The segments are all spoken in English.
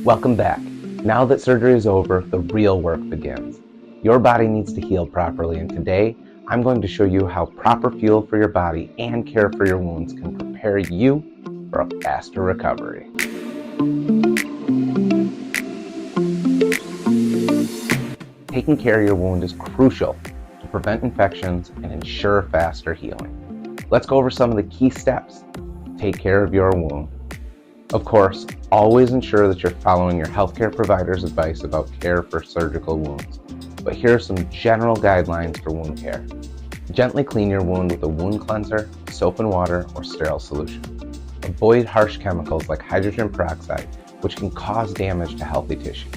Welcome back. Now that surgery is over, the real work begins. Your body needs to heal properly, and today I'm going to show you how proper fuel for your body and care for your wounds can prepare you for a faster recovery. Taking care of your wound is crucial to prevent infections and ensure faster healing. Let's go over some of the key steps to take care of your wound. Of course, always ensure that you're following your healthcare provider's advice about care for surgical wounds. But here are some general guidelines for wound care. Gently clean your wound with a wound cleanser, soap and water, or sterile solution. Avoid harsh chemicals like hydrogen peroxide, which can cause damage to healthy tissue.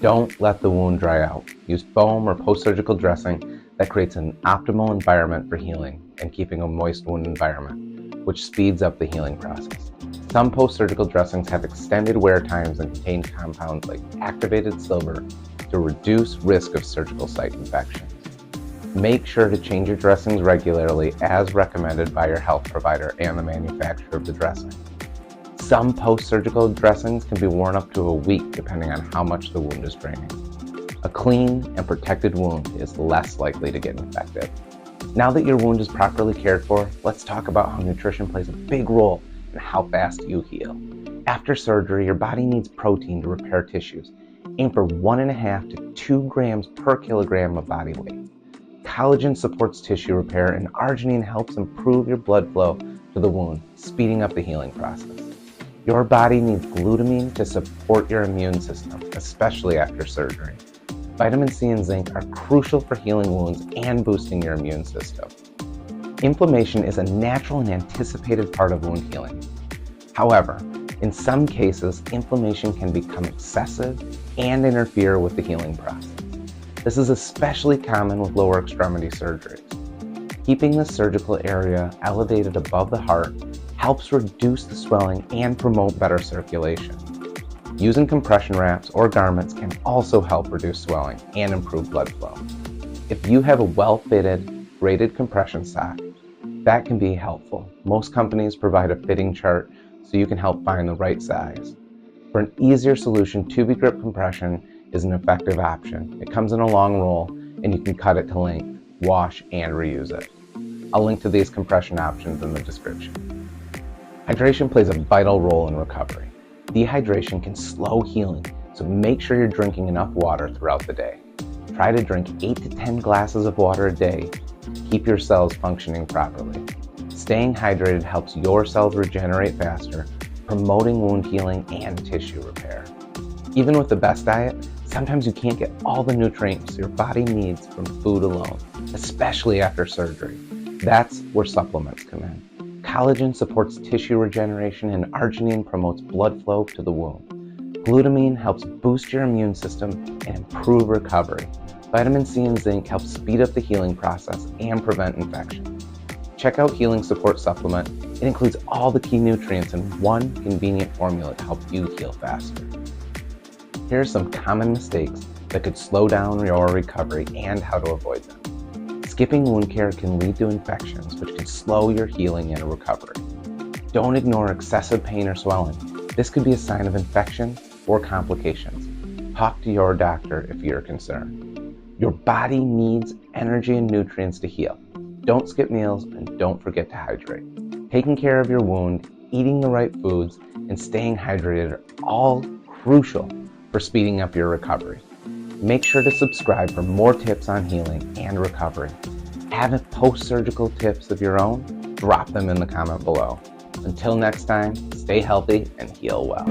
Don't let the wound dry out. Use foam or post-surgical dressing that creates an optimal environment for healing and keeping a moist wound environment, which speeds up the healing process. Some post-surgical dressings have extended wear times and contain compounds like activated silver to reduce risk of surgical site infections. Make sure to change your dressings regularly as recommended by your health provider and the manufacturer of the dressing. Some post-surgical dressings can be worn up to a week depending on how much the wound is draining. A clean and protected wound is less likely to get infected. Now that your wound is properly cared for, let's talk about how nutrition plays a big role in how fast you heal. After surgery, your body needs protein to repair tissues. Aim for 1.5 to 2 grams per kilogram of body weight. Collagen supports tissue repair, and arginine helps improve your blood flow to the wound, speeding up the healing process. Your body needs glutamine to support your immune system, especially after surgery. Vitamin C and zinc are crucial for healing wounds and boosting your immune system. Inflammation is a natural and anticipated part of wound healing. However, in some cases, inflammation can become excessive and interfere with the healing process. This is especially common with lower extremity surgeries. Keeping the surgical area elevated above the heart helps reduce the swelling and promote better circulation. Using compression wraps or garments can also help reduce swelling and improve blood flow. If you have a well-fitted, braided compression sock, that can be helpful. Most companies provide a fitting chart so you can help find the right size. For an easier solution, Tubigrip compression is an effective option. It comes in a long roll and you can cut it to length, wash, and reuse it. I'll link to these compression options in the description. Hydration plays a vital role in recovery. Dehydration can slow healing, so make sure you're drinking enough water throughout the day. Try to drink 8 to 10 glasses of water a day to keep your cells functioning properly. Staying hydrated helps your cells regenerate faster, promoting wound healing and tissue repair. Even with the best diet, sometimes you can't get all the nutrients your body needs from food alone, especially after surgery. That's where supplements come in. Collagen supports tissue regeneration, and arginine promotes blood flow to the wound. Glutamine helps boost your immune system and improve recovery. Vitamin C and zinc help speed up the healing process and prevent infection. Check out Healing Support Supplement. It includes all the key nutrients in one convenient formula to help you heal faster. Here are some common mistakes that could slow down your recovery and how to avoid them. Skipping wound care can lead to infections, which can slow your healing and recovery. Don't ignore excessive pain or swelling. This could be a sign of infection or complications. Talk to your doctor if you're concerned. Your body needs energy and nutrients to heal. Don't skip meals and don't forget to hydrate. Taking care of your wound, eating the right foods, and staying hydrated are all crucial for speeding up your recovery. Make sure to subscribe for more tips on healing and recovery. Have post-surgical tips of your own? Drop them in the comment below. Until next time, stay healthy and heal well.